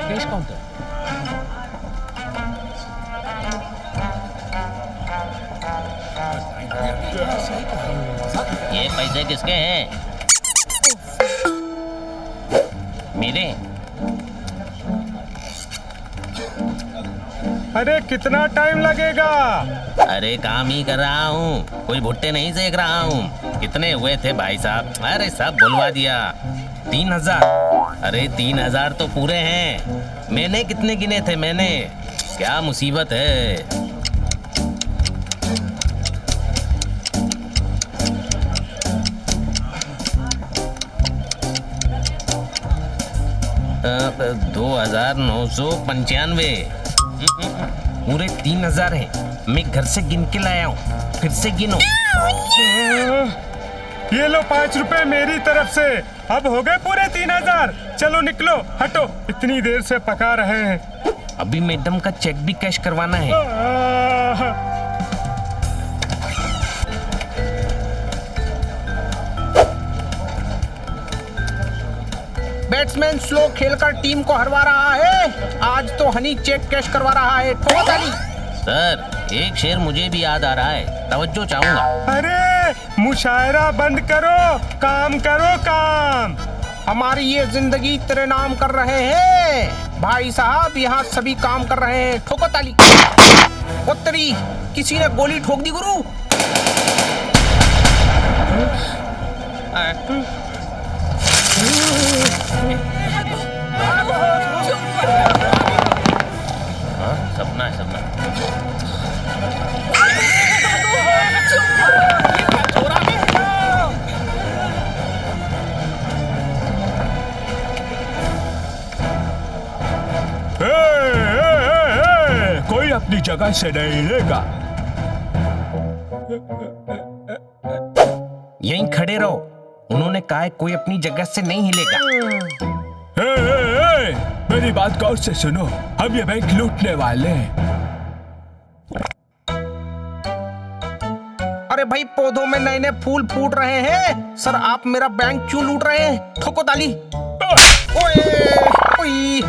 Cash counter. ये पैसे किसके हैं? मेरे। अरे कितना टाइम लगेगा? अरे काम ही कर रहा हूँ, कोई भुट्टे नहीं सेक रहा हूँ। कितने हुए थे भाई साहब? अरे सब बुलवा दिया। 3000। अरे 3000 तो पूरे हैं। मैंने कितने गिने थे मैंने? क्या मुसीबत है। अब 2995। पूरे 3000 है। मैं घर से गिन के लाया हूँ, फिर से गिनो। ये लो 5 रुपए मेरी तरफ से। अब हो गए पूरे 3000। चलो निकलो, हटो, इतनी देर से पका रहे हैं। अभी मैडम का चेक भी कैश करवाना है। बैट्समैन स्लो खेलकर टीम को हरवा रहा है। आज तो हनी चेक कैश करवा रहा है। ठोको ताली। सर एक शेर मुझे भी याद आ रहा है, तवज्जो चाहूंगा। अरे मुशायरा बंद करो, काम करो काम। हमारी ये जिंदगी तेरे नाम कर रहे हैं। भाई साहब यहाँ सभी काम कर रहे हैं। ठोको ताली। उत्तरी किसी ने गोली ठोक दी गुरु। सपना है, सपना। कोई अपनी जगह से नहीं हिलेगा। यहीं खड़े रहो। उन्होंने कहा है कोई अपनी जगह से नहीं हिलेगा। मेरी बात गौर से सुनो, हम ये बैंक लूटने वाले हैं। अरे भाई पौधों में नए नए फूल फूट रहे हैं। सर आप मेरा बैंक क्यों लूट रहे हैं? ठोको ताली। ओए, ओए,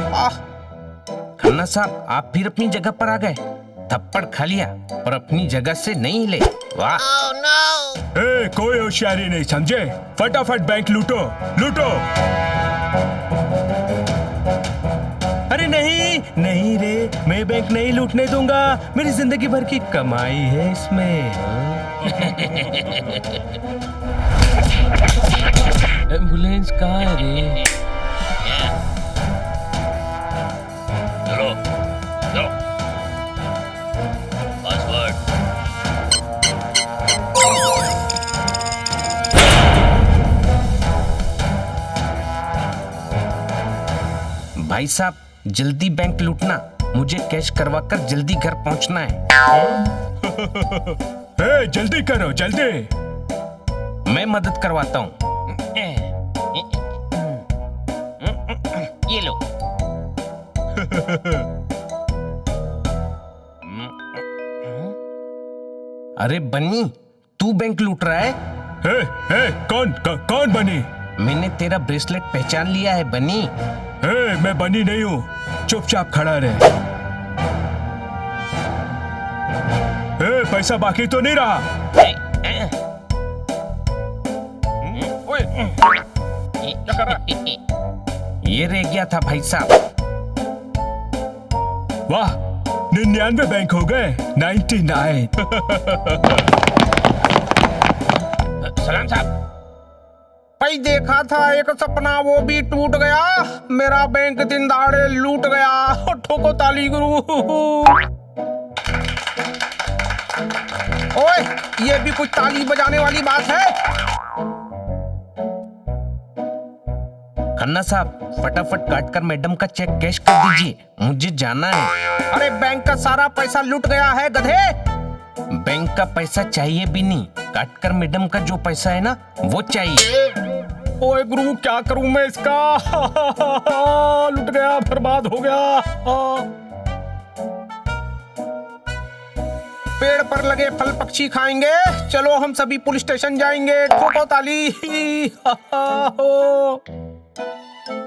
खन्ना साहब आप फिर अपनी जगह पर आ गए। थप्पड़ खा लिया और अपनी जगह से नहीं हिले। वाह। कोई होशियारी नहीं समझे। फटाफट बैंक लूटो, लूटो। अरे नहीं नहीं रे, मैं बैंक नहीं लूटने दूंगा। मेरी जिंदगी भर की कमाई है इसमें। एम्बुलेंस कहाँ है रे? चलो, चलो। पासवर्ड। भाई साहब जल्दी बैंक लूटना, मुझे कैश करवाकर जल्दी घर पहुंचना है। जल्दी करो जल्दी। मैं मदद करवाता हूँ। ये लो। अरे बन्नी तू बैंक लूट रहा है? कौन बनी? मैंने तेरा ब्रेसलेट पहचान लिया है बन्नी। मैं बनी नहीं हूँ, चुपचाप खड़ा रहे। पैसा बाकी तो नहीं रहा? ये रह गया था भाई साहब। वाह, 99 बैंक हो गए। 99। सलाम साहब। भाई देखा था एक सपना, वो भी टूट गया। मेरा बैंक दिन दहाड़े लूट गया। ठोको ताली गुरु। ओए ये भी कुछ ताली बजाने वाली बात है? खन्ना साहब फटाफट काटकर मैडम का चेक कैश कर दीजिए, मुझे जाना है। अरे बैंक का सारा पैसा लूट गया है गधे। बैंक का पैसा चाहिए भी नहीं, काटकर मैडम का जो पैसा है ना वो चाहिए। ओए गुरु क्या करूं मैं इसका? लूट गया, बर्बाद हो गया। पेड़ पर लगे फल पक्षी खाएंगे। चलो हम सभी पुलिस स्टेशन जाएंगे। ठोको ताली।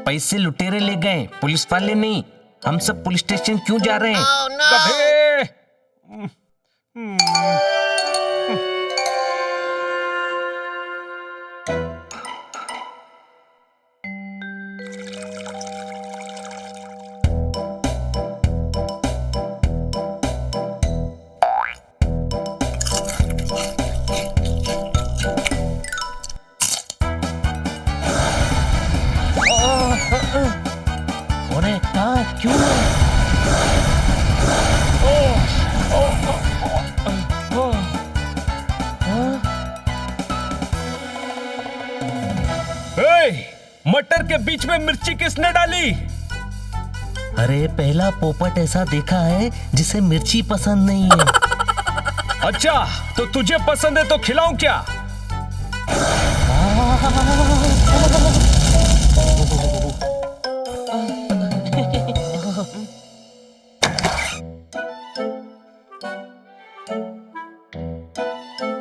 पैसे लुटेरे ले गए, पुलिस वाले नहीं। हम सब पुलिस स्टेशन क्यों जा रहे हैं? गधे! अरे कहाँ क्यों? मटर के बीच में मिर्ची किसने डाली? अरे पहला पोपट ऐसा देखा है जिसे मिर्ची पसंद नहीं है। अच्छा, तो तुझे पसंद है तो खिलाऊं क्या?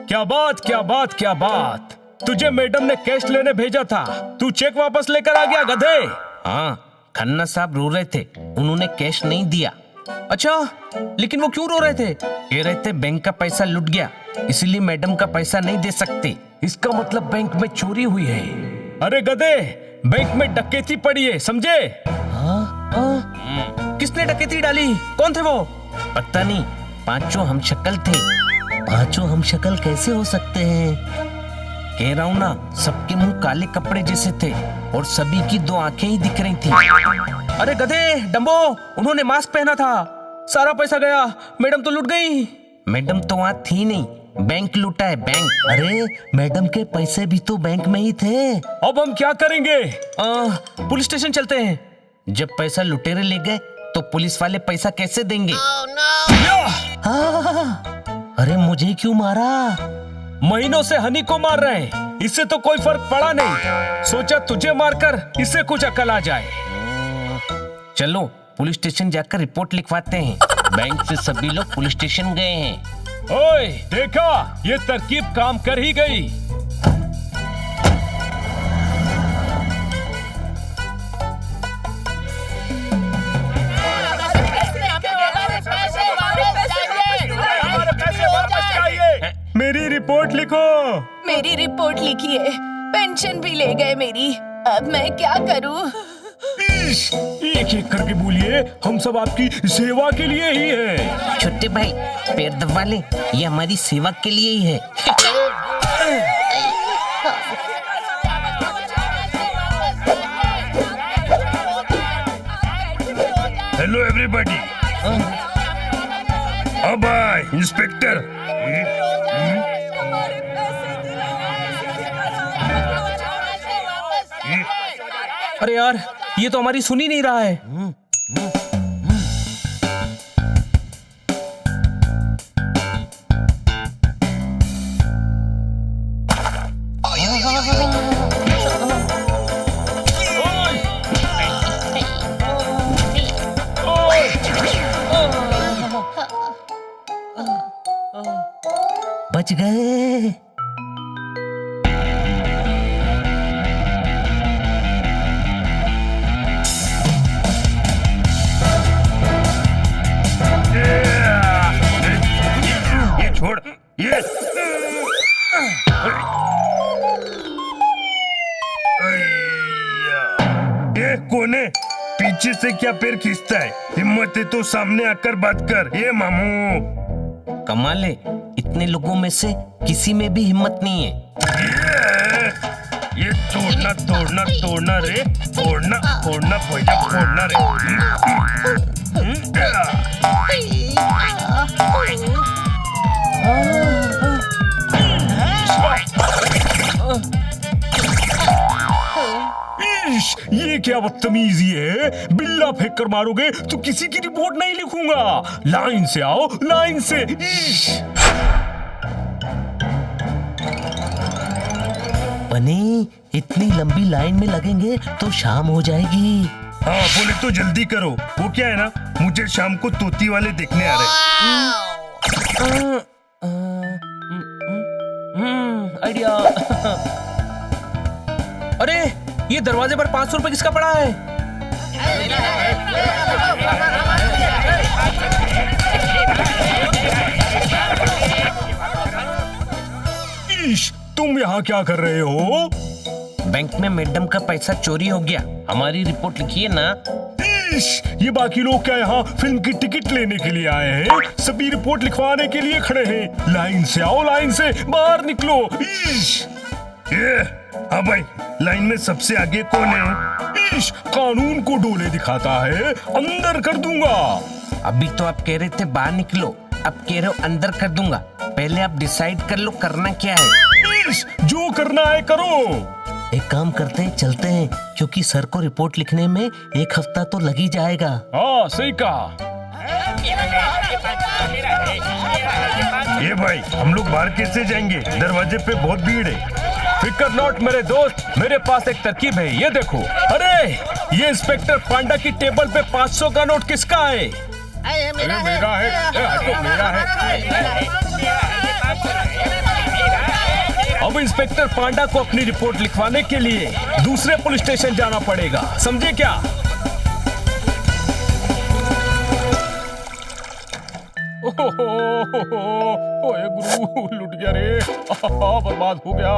क्या बात, क्या बात, क्या बात! तुझे मैडम ने कैश लेने भेजा था, तू चेक वापस लेकर आ गया गधे। हाँ, खन्ना साहब रो रहे थे, उन्होंने कैश नहीं दिया। अच्छा, लेकिन वो क्यों रो रहे थे? कह रहे थे बैंक का पैसा लुट गया, इसलिए मैडम का पैसा नहीं दे सकते। इसका मतलब बैंक में चोरी हुई है। अरे गधे, बैंक में डकैती पड़ी है, समझे? किसने डकैती डाली? कौन थे वो? पता नहीं, पांचों हम शक्ल थे। पांचों हम शक्ल कैसे हो सकते हैं? कह रहा हूं ना, सबके मुंह काले कपड़े जैसे थे और सभी की दो आंखें ही दिख रही थी। अरे गधे, डम्बो, उन्होंने मास्क पहना था। सारा पैसा गया, मैडम तो लुट गई। मैडम तो वहां थी नहीं, बैंक लूटा है, बैंक। अरे मैडम के पैसे भी तो बैंक में ही थे। अब हम क्या करेंगे? पुलिस स्टेशन चलते हैं। जब पैसा लुटेरे ले गए तो पुलिस वाले पैसा कैसे देंगे? अरे मुझे क्यों मारा? महीनों से हनी को मार रहे हैं, इससे तो कोई फर्क पड़ा नहीं। सोचा तुझे मारकर इससे कुछ अकल आ जाए। चलो पुलिस स्टेशन जाकर रिपोर्ट लिखवाते हैं। बैंक से सभी लोग पुलिस स्टेशन गए हैं। ओए, देखा, ये तरकीब काम कर ही गई। मेरी रिपोर्ट लिखो। मेरी रिपोर्ट लिखी है, पेंशन भी ले गए मेरी। अब मैं क्या करूं? एक एक करके बोलिए, हम सब आपकी सेवा के लिए ही है। छोटे भाई, पैर दबा ले, ये हमारी सेवा के लिए ही है। Hello everybody. अब इंस्पेक्टर। अरे यार, ये तो हमारी सुन ही नहीं रहा है। बच गए। छोड़ ये। कौन है? पीछे से क्या पैर खींचता है? हिम्मत है तो सामने आकर बात कर। ये मामू, कमाल है, इतने लोगों में से किसी में भी हिम्मत नहीं है। ये तोड़ना तोड़ना तोड़ना रे, तोड़ना तोड़ना पहले फोड़ना रे। ये क्या बदतमीजी है? बिल्ला फेंक कर मारोगे तो किसी की रिपोर्ट नहीं लिखूंगा। लाइन से आओ, लाइन से। बनी, इतनी लंबी लाइन में लगेंगे तो शाम हो जाएगी। हाँ, बोले तो जल्दी करो। वो क्या है ना, मुझे शाम को तोती वाले देखने आ रहे। आइडिया। अरे, ये दरवाजे पर 500 रुपए किसका पड़ा है? ईश, तुम यहाँ क्या कर रहे हो? बैंक में मैडम का पैसा चोरी हो गया, हमारी रिपोर्ट लिखिए ना। ईश, ये बाकी लोग क्या यहाँ फिल्म की टिकट लेने के लिए आए हैं? सभी रिपोर्ट लिखवाने के लिए खड़े हैं। लाइन से आओ, लाइन से बाहर निकलो। ईश, हाँ भाई, लाइन में सबसे आगे कौन है? ईश, कानून को डोले दिखाता है, अंदर कर दूंगा। अभी तो आप कह रहे थे बाहर निकलो, अब कह रहे हो अंदर कर दूंगा। पहले आप डिसाइड कर लो करना क्या है। ईश, जो करना है करो। एक काम करते हैं, चलते हैं, क्योंकि सर को रिपोर्ट लिखने में 1 हफ्ता तो लग ही जाएगा। हाँ, सही कहा। ये भाई, हम लोग बाहर कैसे जाएंगे? दरवाजे पे बहुत भीड़ है। फिकर नॉट मेरे दोस्त, मेरे पास एक तरकीब है, ये देखो। अरे, ये इंस्पेक्टर पांडा की टेबल पे 500 का नोट किसका है? मेरा है। मेरा है। अब इंस्पेक्टर पांडा को अपनी रिपोर्ट लिखवाने के लिए दूसरे पुलिस स्टेशन जाना पड़ेगा, समझे क्या? ओए गुरु, लुट गया रे, बर्बाद हो गया।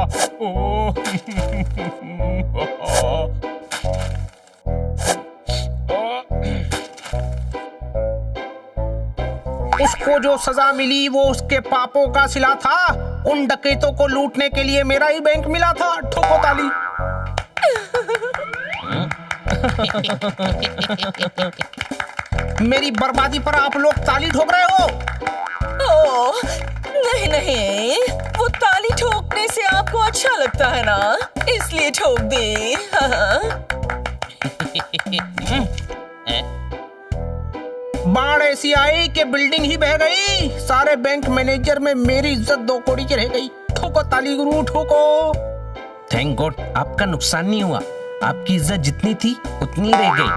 उसको जो सजा मिली वो उसके पापों का सिला था। उन डकैतों को लूटने के लिए मेरा ही बैंक मिला था। ठोको ताली। मेरी बर्बादी पर आप लोग ताली ठोक रहे हो। ओह, नहीं नहीं, वो ताली ठोकने से आपको अच्छा लगता है ना, इसलिए ठोक दी। बाढ़ ऐसी आई कि बिल्डिंग ही बह गई। सारे बैंक मैनेजर में मेरी इज्जत 2 कौड़ी की रह गई। ठोको ताली गुरु, ठोको। थैंक गॉड आपका नुकसान नहीं हुआ, आपकी इज्जत जितनी थी उतनी रह गई।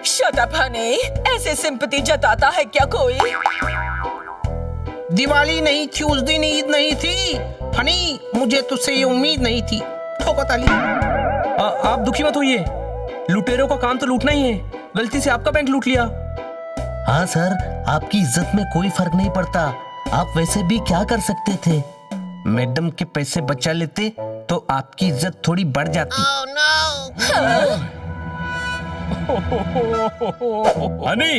शट अप हनी, ऐसे सिंपैथी जताता है क्या कोई? दिवाली नहीं थी उस दिन, ईद नहीं थी। हनी, मुझे तुझसे ये उम्मीद नहीं थी। ठोको ताली। आप दुखी मत होइए, लुटेरों का काम तो लूटना ही है। गलती से आपका बैंक लूट लिया। हाँ सर, आपकी इज्जत में कोई फर्क नहीं पड़ता। आप वैसे भी क्या कर सकते थे? मैडम के पैसे बचा लेते तो आपकी इज्जत थोड़ी बढ़ जाती। हनी,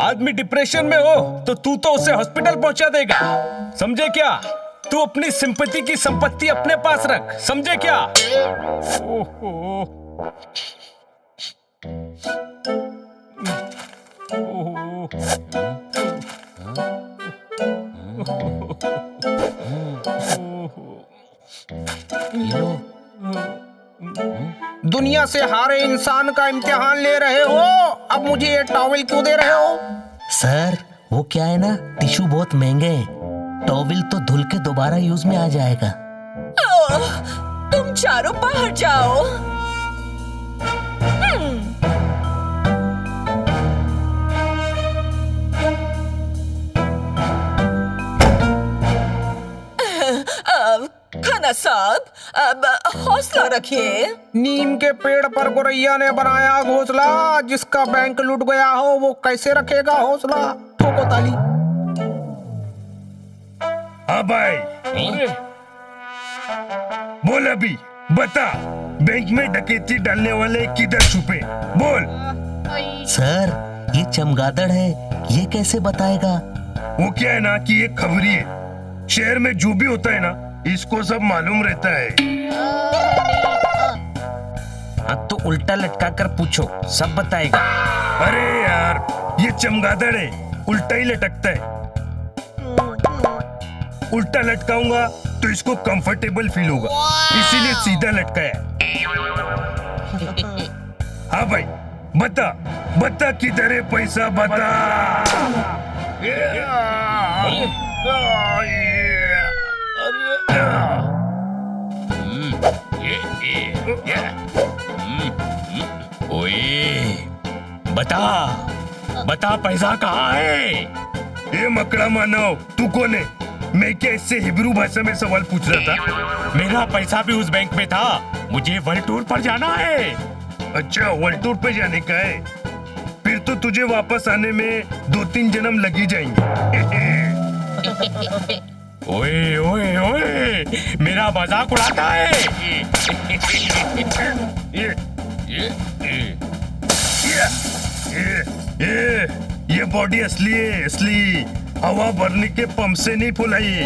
आदमी डिप्रेशन में हो तो तू तो उसे हॉस्पिटल पहुंचा देगा, समझे क्या? तू अपनी सिंपैथी की संपत्ति अपने पास रख, समझे क्या? दुनिया से हारे इंसान का इम्तिहान ले रहे हो, अब मुझे ये टॉवल क्यों दे रहे हो? सर, वो क्या है ना, टिश्यू बहुत महंगे हैं। टॉवल तो धुल के दोबारा यूज में आ जाएगा। ओह, तुम चारों बाहर जाओ। खाना साहब, अब हौसला रखिए। नीम के पेड़ पर गोरैया ने बनाया घोंसला, जिसका बैंक लूट गया हो वो कैसे रखेगा हौसला? ठोको ताली। हाँ भाई, बोल अभी, बता, बैंक में डकैती डालने वाले किधर छुपे? बोल। सर, ये चमगादड़ है, ये कैसे बताएगा? वो क्या है ना कि ये खबरी है, शहर में जो भी होता है ना इसको सब मालूम रहता है। हाँ तो उल्टा लटका कर पूछो, सब बताएगा। अरे यार, ये चमगादड़ है, उल्टा ही लटकता है। उल्टा लटकाऊंगा तो इसको कंफर्टेबल फील होगा, इसीलिए सीधा लटकाया। हाँ भाई, बता बता किधर है पैसा, बता। ओए, बता पैसा कहाँ है? ये मकड़ा मानव, तू कौन है? मैं क्या इससे हिब्रू भाषा में सवाल पूछ रहा था? मेरा पैसा भी उस बैंक में था, मुझे वर्ल्ड टूर पर जाना है। अच्छा, वर्ल्ड टूर पे जाने का है? फिर तो तुझे वापस आने में 2-3 जन्म लग ही जाएंगे। ओए ओए ओए, मेरा मजाक उड़ाता है। ये बॉडी असली है, असली हवा भरने के पंप से नहीं फुलाई है।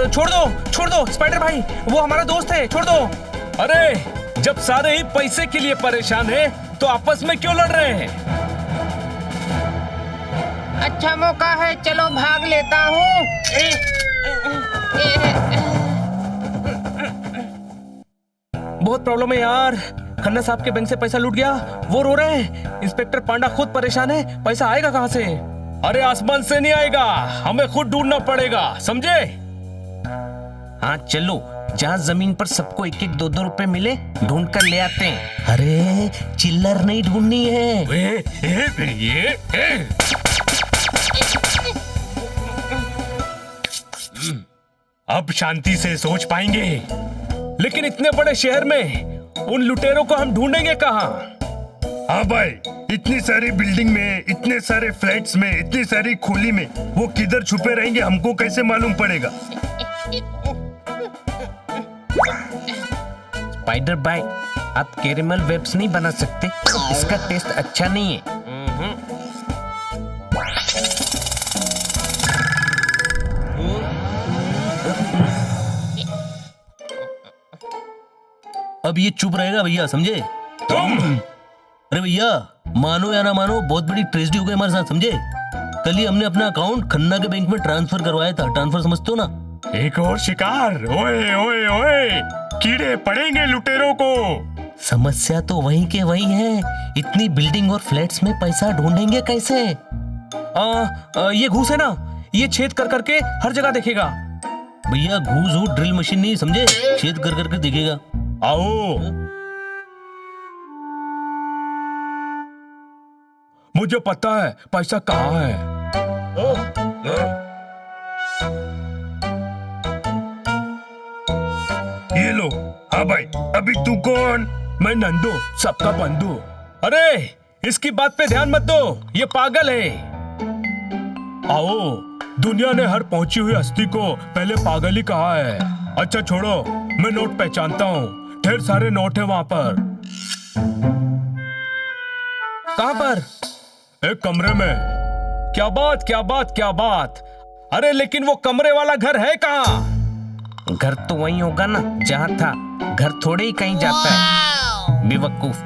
छोड़ दो स्पाइडर भाई, वो हमारा दोस्त है, छोड़ दो। अरे जब सारे ही पैसे के लिए परेशान हैं, तो आपस में क्यों लड़ रहे हैं? अच्छा मौका है, चलो भाग लेता हूँ। बहुत प्रॉब्लम है यार, खन्ना साहब के बैंक से पैसा लूट गया, वो रो रहे हैं। इंस्पेक्टर पांडा खुद परेशान है, पैसा आएगा कहाँ से? अरे आसमान से नहीं आएगा, हमें खुद ढूंढना पड़ेगा, समझे? हाँ चलो, जहाँ जमीन पर सबको 1-1 2-2 रुपए मिले ढूंढ कर ले आते हैं। अरे चिल्लर नहीं ढूंढनी है। अब शांति से सोच पाएंगे, लेकिन इतने बड़े शहर में उन लुटेरों को हम ढूंढेंगे कहाँ? हाँ भाई, इतनी सारी बिल्डिंग में, इतने सारे फ्लैट्स में, इतनी सारी खोली में वो किधर छुपे रहेंगे हमको कैसे मालूम पड़ेगा? स्पाइडर भाई, आप कैरेमल वेब्स नहीं बना सकते, इसका टेस्ट अच्छा नहीं है। अब ये चुप रहेगा भैया, समझे? तुम अरे भैया, मानो या ना मानो, बहुत बड़ी ट्रेजेडी हो गई हमारे साथ, समझे? कल ही हमने अपना अकाउंट खन्ना के बैंक में ट्रांसफर करवाया था। ट्रांसफर समझते हो ना? एक और शिकार। ओए ओए ओए, कीड़े पड़ेंगे लुटेरों को। समस्या तो वहीं के वहीं है, इतनी बिल्डिंग और फ्लैट्स में पैसा ढूंढेंगे कैसे? ये घूस है ना, ये छेद कर करके हर जगह देखेगा। भैया घूस हो, ड्रिल मशीन नहीं, समझे? छेद कर करके देखेगा। आओ, मुझे पता है पैसा कहाँ है। ये लो। हाँ भाई, अभी तू कौन? मैं नंदू, सबका बंधु। अरे इसकी बात पे ध्यान मत दो, ये पागल है। आओ, दुनिया ने हर पहुंची हुई हस्ती को पहले पागल ही कहा है। अच्छा छोड़ो, मैं नोट पहचानता हूँ, ढेर सारे नोट है वहां पर। कहाँ पर? एक कमरे में। क्या बात क्या बात क्या बात। अरे लेकिन वो कमरे वाला घर है कहाँ? घर तो वहीं होगा ना जहाँ था, घर थोड़े ही कहीं जाता है, बेवकूफ।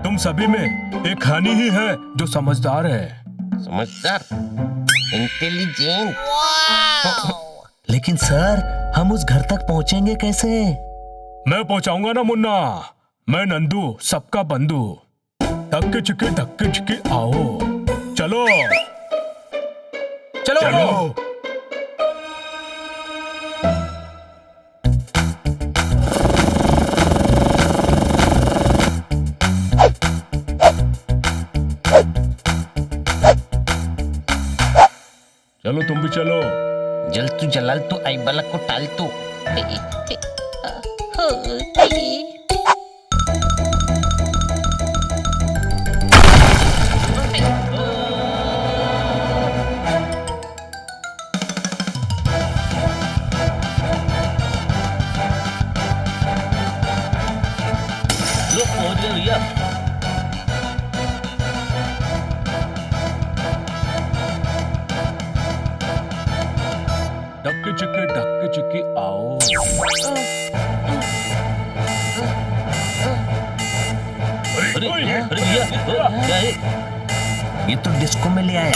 तुम सभी में एक हनी ही है जो समझदार है। समझदार, इंटेलिजेंट। लेकिन सर, हम उस घर तक पहुंचेंगे कैसे? मैं पहुंचाऊंगा ना मुन्ना, मैं नंदू, सबका बंधु। धक्के चिक्के आओ, चलो चलो, चलो। चलो तुम भी चलो। जल तू जलाल तू आई बलक को टाल तू। लो पहुंच गए भैया। धक्के चिक्के आओ। अरे अरे भैया क्या है? ये तो डिस्को में ले आया,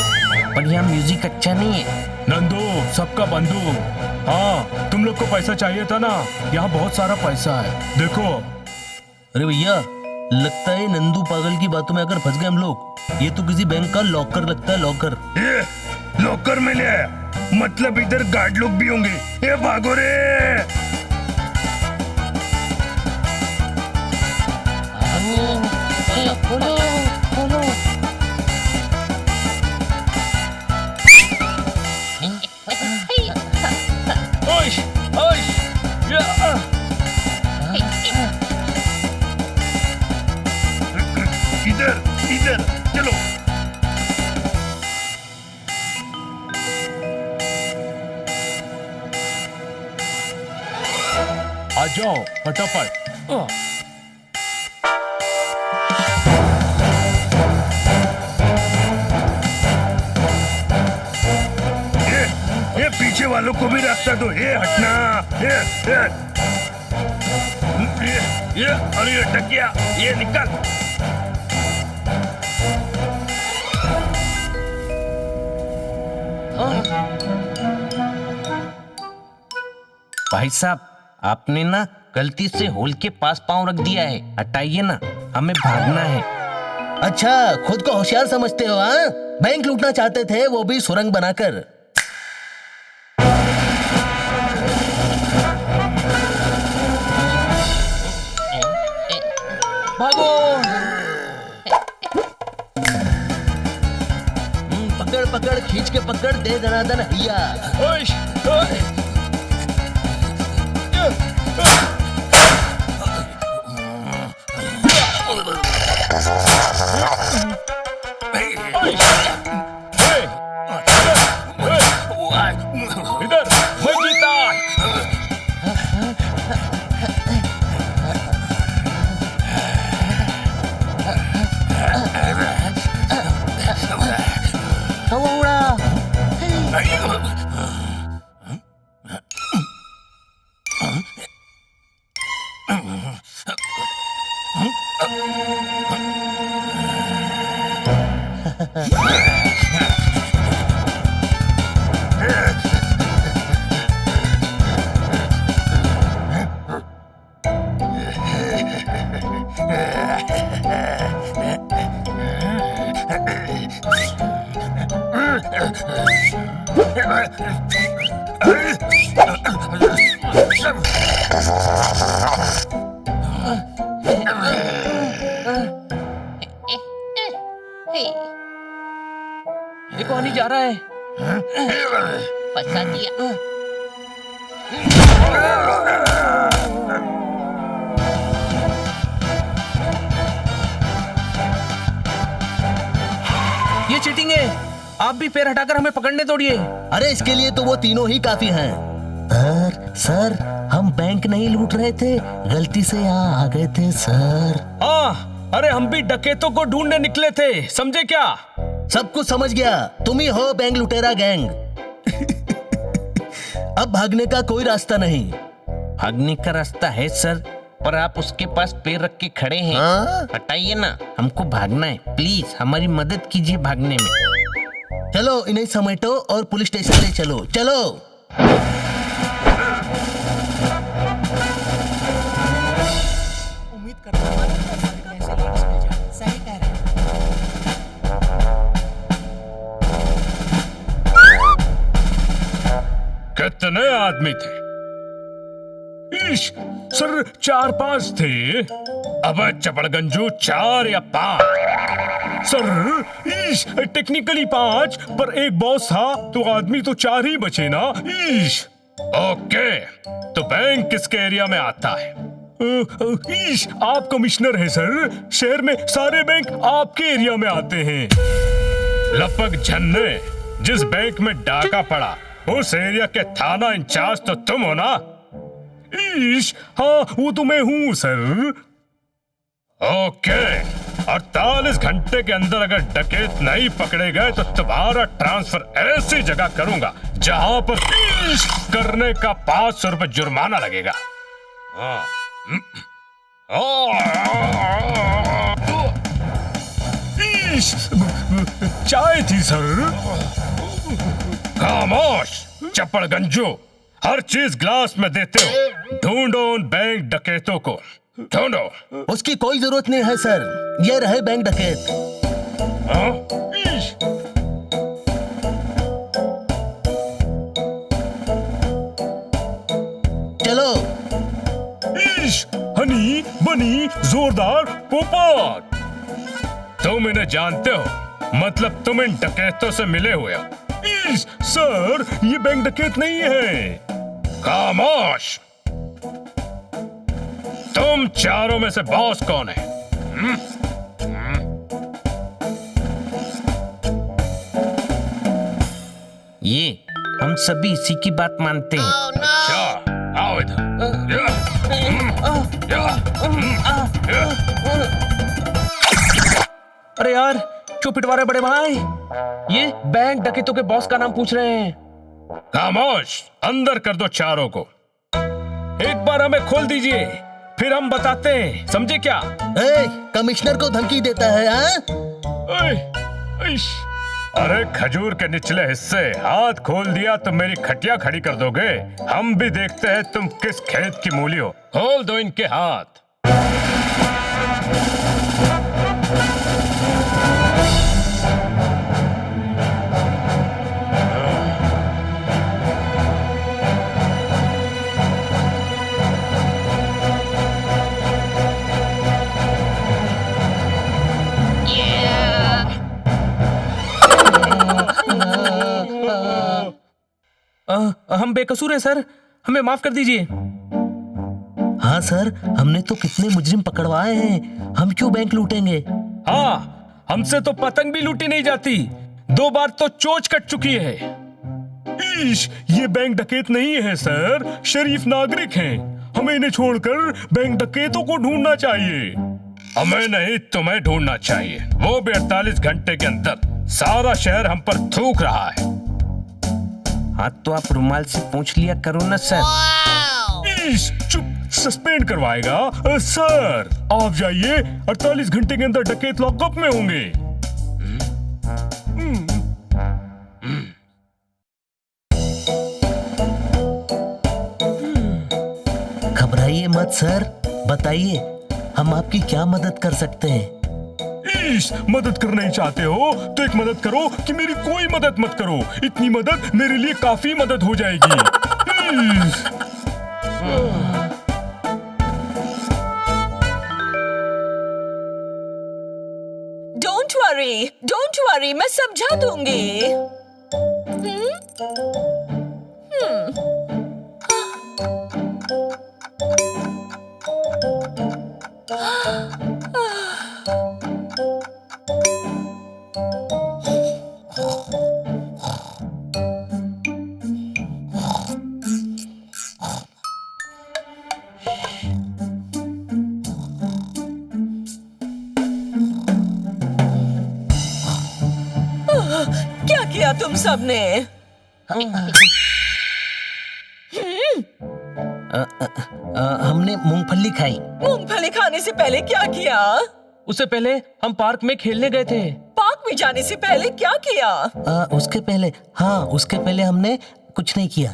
पर यहाँ म्यूजिक अच्छा नहीं है। नंदू सबका बंधु। हाँ तुम लोग को पैसा चाहिए था ना, यहाँ बहुत सारा पैसा है देखो। अरे भैया लगता है नंदू पागल की बातों में आकर फंस गए हम लोग। ये तो किसी बैंक का लॉकर लगता है, लॉकर। ये लॉकर में ले आया, मतलब इधर गार्ड लोग भी होंगे। ये भागो रे। ओश, ओश, या, इधर इधर चलो। आ जाओ फटाफट। ये पीछे वालों को भी रास्ता दो। ये हटना। ये अरे ये टकिया, ये निकल। भाई साहब, आपने ना गलती से होल के पास पाँव रख दिया है, हटाइए ना, हमें भागना है। अच्छा खुद को होशियार समझते हो? हाँ बैंक लूटना चाहते थे, वो भी सुरंग बनाकर। भागो। पकड़ पकड़ खींच के पकड़, दे दनादन हैया। ओश, ओश, इधर मैं जीता। ये कौन ही जा रहा है? फंसा दिया। ये चीटिंग है। आप भी पैर हटाकर हमें पकड़ने दौड़िए। अरे इसके लिए तो वो तीनों ही काफी हैं। सर हम बैंक नहीं लूट रहे थे, गलती से यहाँ आ गए थे सर। हाँ अरे हम भी डकैतों को ढूंढने निकले थे, समझे क्या? सब कुछ समझ गया, तुम ही हो बैंक लुटेरा गैंग। अब भागने का कोई रास्ता नहीं। भागने का रास्ता है सर, पर आप उसके पास पैर रख के खड़े हैं। हटाइए ना, हमको भागना है, प्लीज हमारी मदद कीजिए भागने में। चलो इन्हें समेटो और पुलिस स्टेशन ले चलो, चलो। उम्मीद करता हूँ ऐसे लेडीज मिल जाए। सही कह रहे हैं। कितने आदमी थे? ईश, सर 4-5 थे। अब चपड़गंजू 4 या 5। सर ईश टेक्निकली 5, पर एक बॉस था तो आदमी तो 4 ही बचे ना। ईश ओके, तो बैंक किसके एरिया में आता है? ईश आप कमिश्नर हैं सर, शहर में सारे बैंक आपके एरिया में आते हैं। लपक झन्ने, जिस बैंक में डाका पड़ा उस एरिया के थाना इंचार्ज तो तुम हो ना? ईश हाँ वो तो मैं हूँ सर। ओके, 48 घंटे के अंदर अगर डकैत नहीं पकड़े गए तो तुम्हारा ट्रांसफर ऐसी जगह करूंगा जहां पर ईश करने का 500 रुपए जुर्माना लगेगा। चाय थी सर। खामोश चप्पड़गंजू, हर चीज ग्लास में देते हो। ढूंढो उन बैंक डकैतों को, ढूंढो। उसकी कोई जरूरत नहीं है सर, ये रहे बैंक डकैत। हाँ? चलो। हनी बनी जोरदार पोपट। तुम इन्हें जानते हो, मतलब तुम इन डकैतों से मिले हुए हो। सर ये बैंक डकैत नहीं है। खामोश। तुम चारों में से बॉस कौन है? ये हम सभी इसी की बात मानते हैं। अच्छा, आओ अरे यार क्यों पिटवा रहे बड़े भाई? ये बैंक डकैतों के बॉस का नाम पूछ रहे हैं। खामोश, अंदर कर दो चारों को। एक बार हमें खोल दीजिए, फिर हम बताते हैं, समझे क्या? कमिश्नर को धमकी देता है हाँ? अरे खजूर के निचले हिस्से, हाथ खोल दिया तो मेरी खटिया खड़ी कर दोगे। हम भी देखते हैं तुम किस खेत की मूली हो। खोल दो इनके हाथ। हम बेकसूर हैं सर, हमें माफ कर दीजिए। हाँ सर, हमने तो कितने मुजरिम पकड़वाए हैं, हम क्यों बैंक लूटेंगे? हाँ, हमसे तो पतंग भी लूटी नहीं जाती, 2 बार तो चोंच कट चुकी है। ये बैंक डकैत नहीं है सर, शरीफ नागरिक हैं। हमें इन्हें छोड़कर बैंक डकैतों को ढूंढना चाहिए। हमें नहीं, तुम्हें ढूंढना चाहिए। वो भी 48 घंटे के अंदर। सारा शहर हम पर थूक रहा है। हाँ तो आप रुमाल से पूछ लिया करो ना सर। चुप, सस्पेंड करवाएगा सर। आप जाइए, 48 घंटे के अंदर डकैत लॉकअप में होंगे। घबराइए मत सर, बताइए हम आपकी क्या मदद कर सकते हैं? मदद करना ही चाहते हो तो एक मदद करो कि मेरी कोई मदद मत करो। इतनी मदद मेरे लिए काफी मदद हो जाएगी। डोंट वरी, मैं समझा दूंगी। क्या किया तुम सबने? हमने मूंगफली खाई। मूंगफली खाने से पहले क्या किया? उससे पहले हम पार्क में खेलने गए थे। पार्क में जाने से पहले क्या किया? उसके पहले हमने कुछ नहीं किया।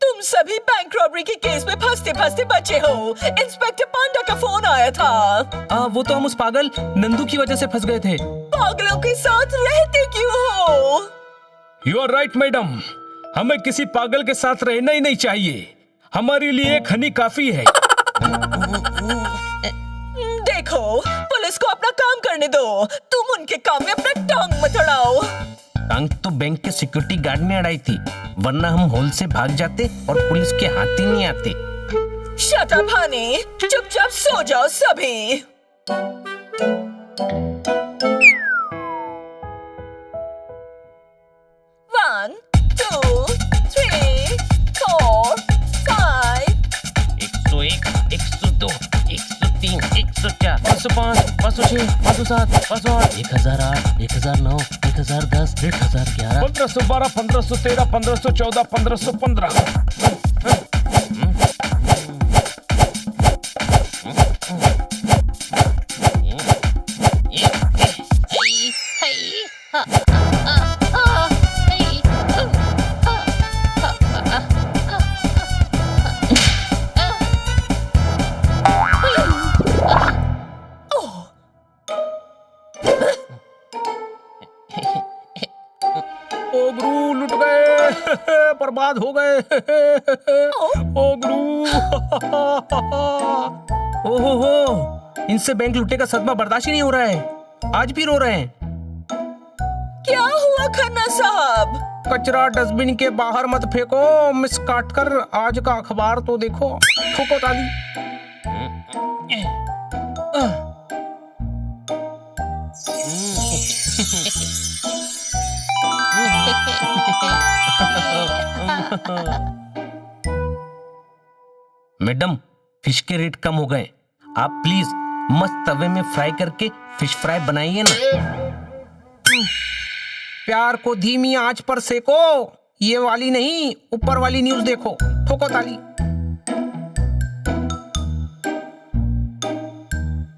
तुम सभी बैंक रॉबरी के केस में फंसते फंसते बचे हो। इंस्पेक्टर पांडा का फोन आया था। वो तो हम उस पागल नंदू की वजह से फंस गए थे। पागलों के साथ रहते क्यों हो? यू आर राइट मैडम, हमें किसी पागल के साथ रहना ही नहीं चाहिए। हमारे लिए एक हनी काफी है। देखो, पुलिस को अपना काम करने दो। तुम उनके काम में अपना टांग मत अड़ाओ। टांग तो बैंक के सिक्योरिटी गार्ड ने अड़ाई थी, वरना हम हॉल से भाग जाते और पुलिस के हाथ ही नहीं आते। शट अप हनी, चुपचाप सो जाओ सभी। One, 2, 3, 4, 5. 101, 102, 103, 104, 505, 506, 507, 508, 1008, 1009, 1010, 1011, 1512, 1513, 1514, 1515। बर्बाद हो गए। ओ गुरु। ओहो हो, इनसे बैंक लूटे का सदमा बर्दाश्त ही नहीं हो रहा है, आज भी रो रहे हैं। क्या हुआ खन्ना साहब? कचरा डस्टबिन के बाहर मत फेंको, मिस काटकर आज का अखबार तो देखो। ठोको ताली। मैडम, फिश के रेट कम हो गए, आप प्लीज मस्त तवे में फ्राई करके फिश फ्राई बनाइए ना। प्यार को धीमी आंच पर सेको, ये वाली नहीं, ऊपर वाली न्यूज देखो। ठोको ताली।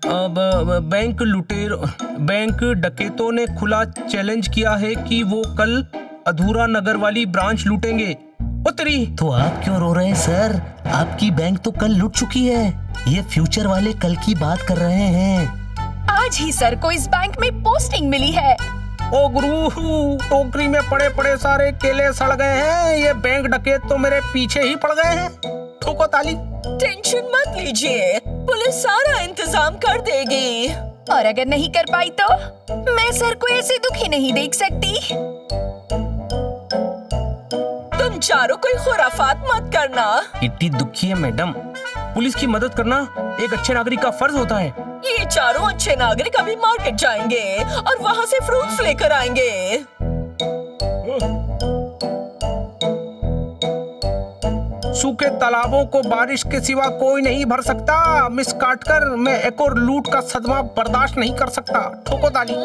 अब बैंक डकैतों ने खुला चैलेंज किया है कि वो कल अधूरा नगर वाली ब्रांच लूटेंगे। उत्तरी तो आप क्यों रो रहे हैं सर? आपकी बैंक तो कल लूट चुकी है। ये फ्यूचर वाले कल की बात कर रहे हैं। आज ही सर को इस बैंक में पोस्टिंग मिली है। ओ गुरु, टोकरी में पड़े पड़े सारे केले सड़ गए हैं, ये बैंक डकैत तो मेरे पीछे ही पड़ गए हैं। ठोको ताली। टेंशन मत लीजिए, पुलिस सारा इंतजाम कर देगी। और अगर नहीं कर पाई तो मैं सर को ऐसे दुखी नहीं देख सकती। तुम चारों कोई खुराफात मत करना। इतनी दुखी है मैडम, पुलिस की मदद करना एक अच्छे नागरिक का फर्ज होता है। ये चारों अच्छे नागरिक अभी मार्केट जाएंगे और वहाँ से फ्रूट्स लेकर आएंगे। सूखे तालाबों को बारिश के सिवा कोई नहीं भर सकता। मिस काटकर मैं एक और लूट का सदमा बर्दाश्त नहीं कर सकता। ठोको ताली।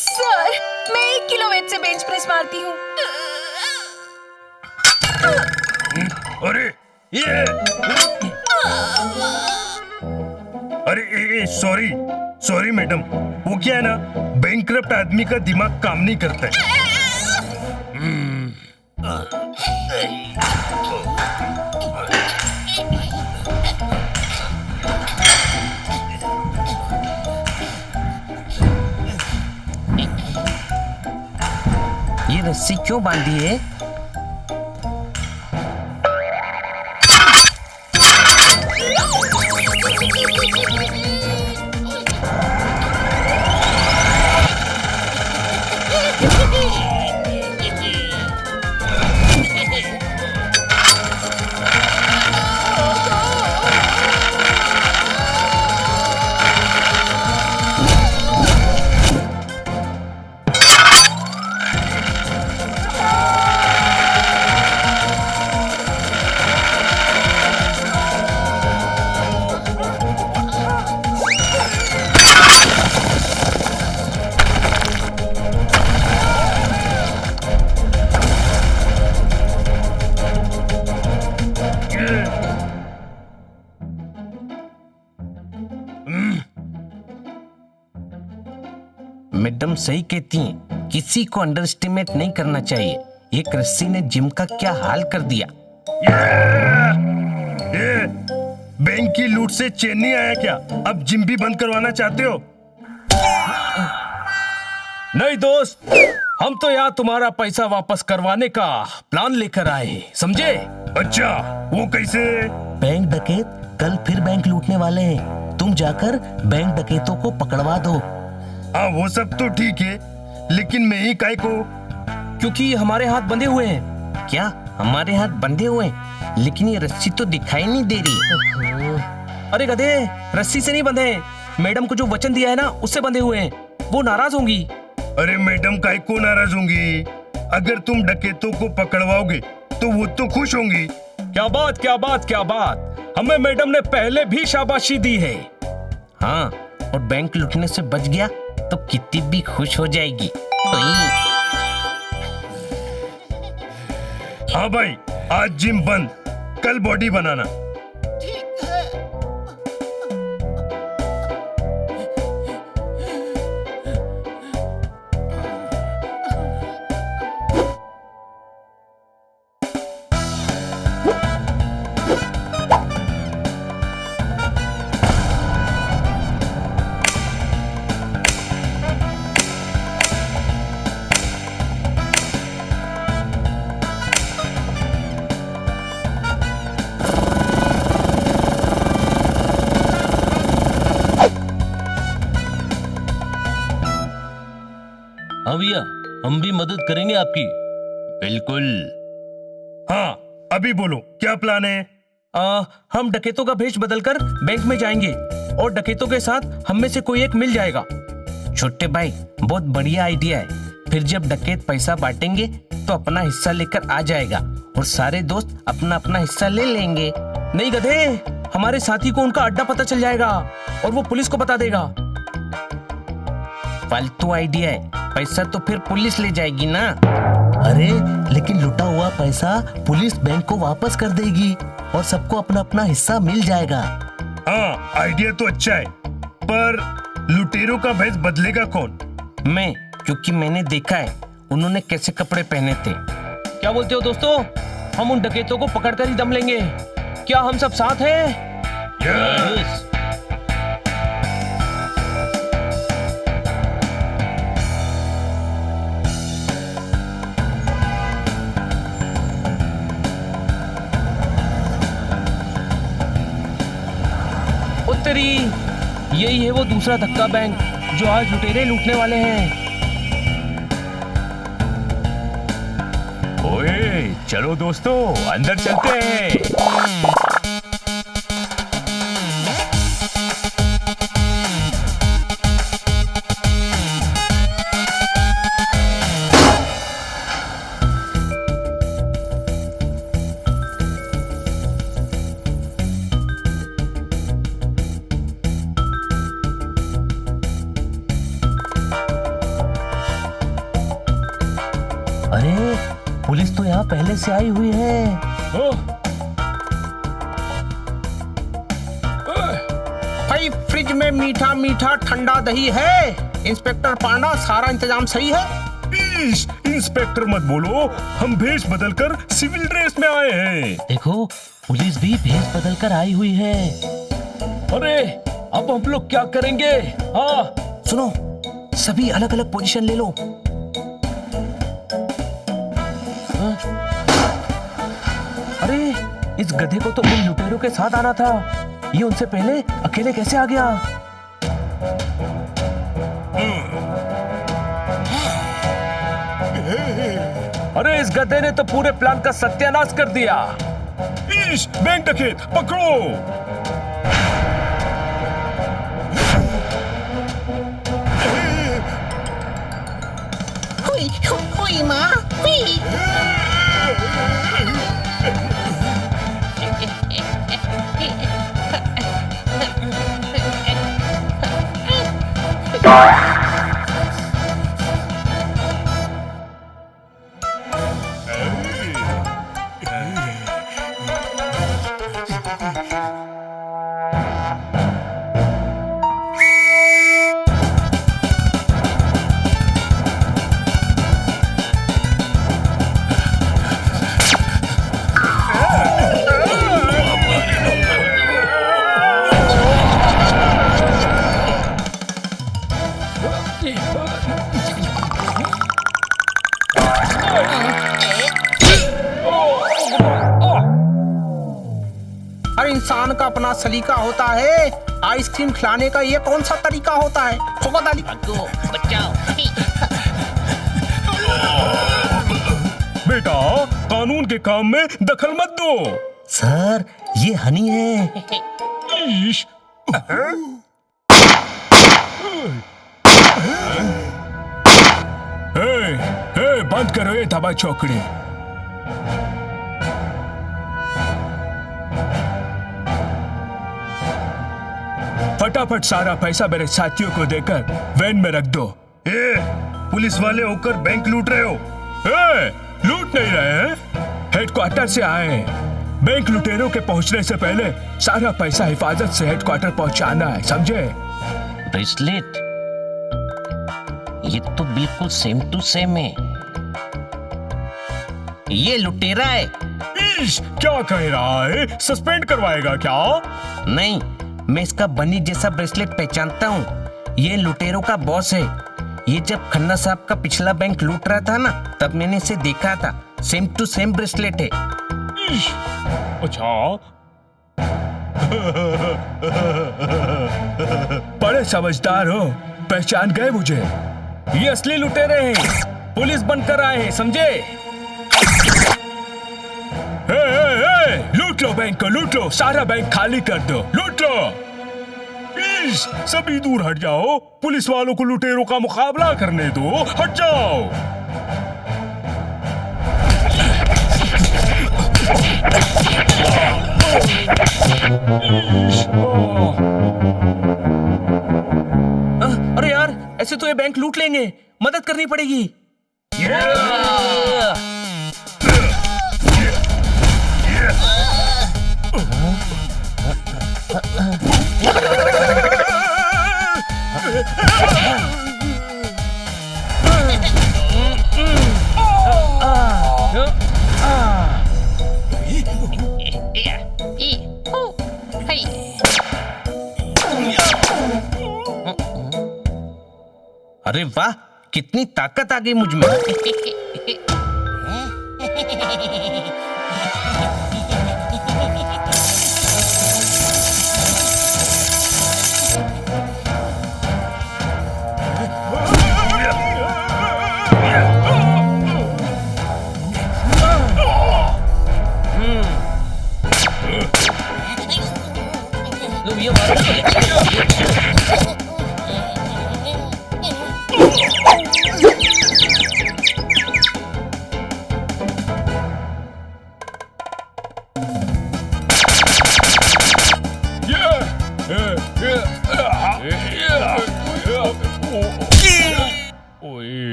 सर, मैं 1 किलो वेट से बेंच प्रेस मारती हूँ। अरे ये अरे सॉरी सॉरी मैडम, वो क्या है ना, बैंकक्रप्ट आदमी का दिमाग काम नहीं करता है। ये रस्सी क्यों बांधी है? मैडम सही कहती हैं, किसी को अंडर एस्टिमेट नहीं करना चाहिए। एक रस्सी ने जिम का क्या हाल कर दिया। ये बैंक की लूट से चैन नहीं आया क्या? अब जिम भी बंद करवाना चाहते हो? नहीं दोस्त, हम तो यहाँ तुम्हारा पैसा वापस करवाने का प्लान लेकर आए, समझे? अच्छा, वो कैसे? बैंक डकैत कल फिर बैंक लूटने वाले हैं। तुम जाकर बैंक डकैतों को पकड़वा दो। हाँ, वो सब तो ठीक है, लेकिन मैं ही काय को? क्योंकि हमारे हाथ बंधे हुए हैं। क्या हमारे हाथ बंधे हुए हैं? लेकिन ये रस्सी तो दिखाई नहीं दे रही। अरे गधे, रस्सी से नहीं बंधे, मैडम को जो वचन दिया है ना, उससे बंधे हुए हैं। वो नाराज होंगी। अरे मैडम काय को नाराज होंगी? अगर तुम डकैतों को पकड़वाओगे तो वो तो खुश होंगी। क्या बात क्या बात क्या बात, हमें मैडम ने पहले भी शाबाशी दी है। हाँ, और बैंक लूटने से बच गया तो कितनी भी खुश हो जाएगी। हाँ भाई, आज जिम बंद, कल बॉडी बनाना। हम भी मदद करेंगे आपकी। बिल्कुल। हाँ, अभी बोलो क्या प्लान है? हम डकैतों का भेष बदलकर बैंक में जाएंगे और डकैतों के साथ हम में से कोई एक मिल जाएगा। छोटे भाई, बहुत बढ़िया आइडिया है। फिर जब डकैत पैसा बांटेंगे तो अपना हिस्सा लेकर आ जाएगा और सारे दोस्त अपना अपना हिस्सा ले लेंगे। नहीं गधे, हमारे साथी को उनका अड्डा पता चल जाएगा और वो पुलिस को बता देगा। फालतू आइडिया है, पैसा तो फिर पुलिस ले जाएगी ना। अरे लेकिन लुटा हुआ पैसा पुलिस बैंक को वापस कर देगी और सबको अपना अपना हिस्सा मिल जाएगा। हाँ, आइडिया तो अच्छा है, पर लुटेरों का भेष बदलेगा कौन? मैं, क्योंकि मैंने देखा है उन्होंने कैसे कपड़े पहने थे। क्या बोलते हो दोस्तों? हम उन डकैतों को पकड़कर ही दम लेंगे। क्या हम सब साथ हैं? Yes. उत्तरी, यही है वो दूसरा धक्का बैंक जो आज लुटेरे लूटने वाले हैं। ओए, चलो दोस्तों, अंदर चलते हैं। अरे पुलिस तो यहाँ पहले से आई हुई है। भाई, फ्रिज में मीठा मीठा ठंडा दही है। इंस्पेक्टर पांडा, सारा इंतजाम सही है? इंस्पेक्टर मत बोलो, हम भेष बदलकर सिविल ड्रेस में आए हैं। देखो, पुलिस भी भेष बदल कर आई हुई है। अरे अब हम लोग क्या करेंगे? हाँ, सुनो, सभी अलग अलग पोजीशन ले लो। अरे इस गधे को तो उन लुटेरों के साथ आना था। ये उनसे पहले अकेले कैसे आ गया? अरे इस गधे ने तो पूरे प्लान का सत्यानाश कर दिया। बैंक डकैत पकड़ो। हुई हुई माँ हुई। हर इंसान का अपना सलीका होता है। आइसक्रीम खिलाने का ये कौन सा तरीका होता है? ठोको ताली। बेटा, कानून के काम में दखल मत दो। सर, ये हनी है। ईश। बंद करो ये दबा चौकड़ी। फटाफट सारा पैसा मेरे साथियों को देकर वैन में रख दो। पुलिस वाले होकर बैंक लूट रहे हो? लूट नहीं रहे हैं, हेडक्वार्टर से आए हैं। बैंक लुटेरों के पहुंचने से पहले सारा पैसा हिफाजत से हेडक्वार्टर पहुंचाना है, समझे? ब्रेसलेट, ये तो बिल्कुल सेम टू सेम है। ये लुटेरा है। क्या कह रहा है? सस्पेंड करवाएगा क्या? नहीं, मैं इसका बनी जैसा ब्रेसलेट पहचानता हूँ। ये लुटेरों का बॉस है। ये जब खन्ना साहब का पिछला बैंक लूट रहा था ना, तब मैंने इसे देखा था। सेम टू सेम ब्रेसलेट है। अच्छा, बड़े समझदार हो, पहचान गए मुझे। ये असली लुटेरे हैं। पुलिस बनकर आए हैं, समझे? लूट लो बैंक को, लूट लो, सारा बैंक खाली कर दो, लूट लो। प्लीज सभी दूर हट जाओ, पुलिस वालों को लुटेरों का मुकाबला करने दो, हट जाओ। अरे यार, ऐसे तो ये बैंक लूट लेंगे, मदद करनी पड़ेगी। अरे वाह, कितनी ताकत आ गई मुझ में।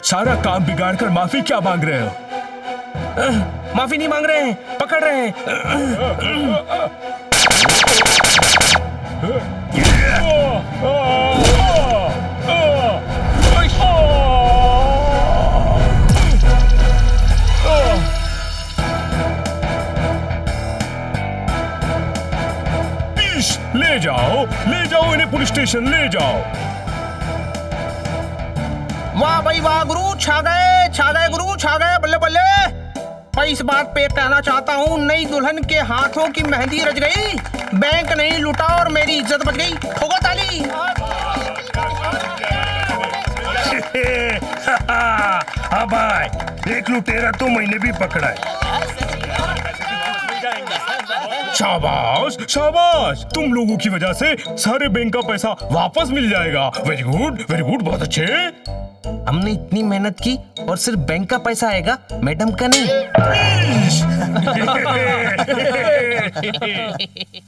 सारा काम बिगाड़ कर माफी क्या मांग रहे हो? माफी नहीं मांग रहे हैं, पकड़ रहे हैं। ले जाओ इन्हें पुलिस स्टेशन, ले जाओ। वाह भाई वाह गुरु, छा गए गुरु, छा गए, बल्ले बल्ले। मैं इस बात पे कहना चाहता हूँ, नई दुल्हन के हाथों की मेहंदी रच गई, बैंक नहीं लूटा और मेरी इज्जत बच गई। ठोको ताली। हाँ भाई, एक लुटेरा तो मैंने भी पकड़ा है। शाबाश शाबाश, तुम लोगों की वजह से सारे बैंक का पैसा वापस मिल जाएगा। वेरी गुड, बहुत अच्छे। हमने इतनी मेहनत की और सिर्फ बैंक का पैसा आएगा, मैडम का नहीं।